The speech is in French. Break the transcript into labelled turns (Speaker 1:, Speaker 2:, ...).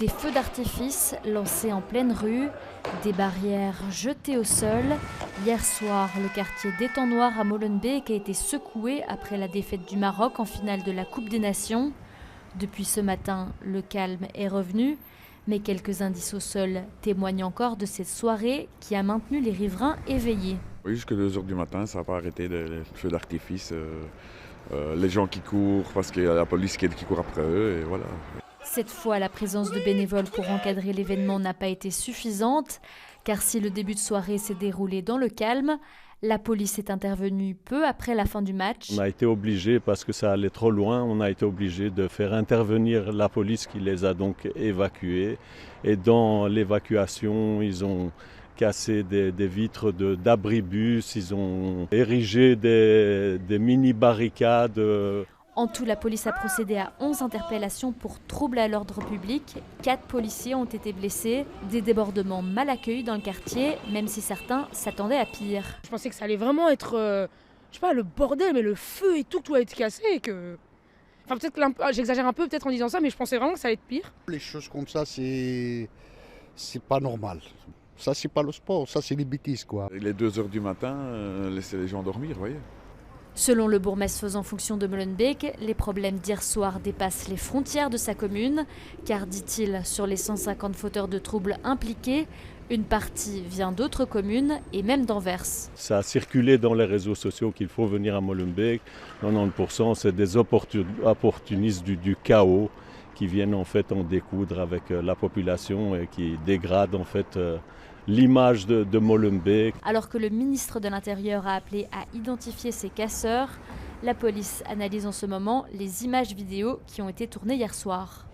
Speaker 1: Des feux d'artifice lancés en pleine rue, des barrières jetées au sol. Hier soir, le quartier d'Étang Noir à Molenbeek a été secoué après la défaite du Maroc en finale de la Coupe des Nations. Depuis ce matin, le calme est revenu, mais quelques indices au sol témoignent encore de cette soirée qui a maintenu les riverains éveillés.
Speaker 2: Oui, jusqu'à 2 h du matin, ça n'a pas arrêté le feu d'artifice. Les gens qui courent parce qu'il y a la police qui court après eux, et voilà.
Speaker 1: Cette fois, la présence de bénévoles pour encadrer l'événement n'a pas été suffisante, car si le début de soirée s'est déroulé dans le calme, la police est intervenue peu après la fin du match.
Speaker 3: On a été obligé, parce que ça allait trop loin, on a été obligé de faire intervenir la police qui les a donc évacués. Et dans l'évacuation, ils ont cassé des vitres d'abribus, ils ont érigé des mini-barricades.
Speaker 1: En tout, la police a procédé à 11 interpellations pour troubles à l'ordre public. 4 policiers ont été blessés. Des débordements mal accueillis dans le quartier, même si certains s'attendaient à pire.
Speaker 4: Je pensais que ça allait vraiment être, je sais pas, le bordel, mais le feu et tout a été cassé. Et que... Enfin, peut-être que j'exagère un peu peut-être en disant ça, mais je pensais vraiment que ça allait être pire.
Speaker 5: Les choses comme ça, c'est pas normal. Ça, c'est pas le sport, ça, c'est les bêtises, quoi.
Speaker 2: Il est 2 h du matin, laissez les gens dormir, vous voyez.
Speaker 1: Selon le bourgmestre faisant fonction de Molenbeek, les problèmes d'hier soir dépassent les frontières de sa commune, car, dit-il, sur les 150 fauteurs de troubles impliqués, une partie vient d'autres communes et même d'Anvers.
Speaker 3: Ça a circulé dans les réseaux sociaux qu'il faut venir à Molenbeek. 90% c'est des opportunistes du chaos qui viennent en fait en découdre avec la population et qui dégradent en fait l'image de Molenbeek.
Speaker 1: Alors que le ministre de l'Intérieur a appelé à identifier ces casseurs, la police analyse en ce moment les images vidéo qui ont été tournées hier soir.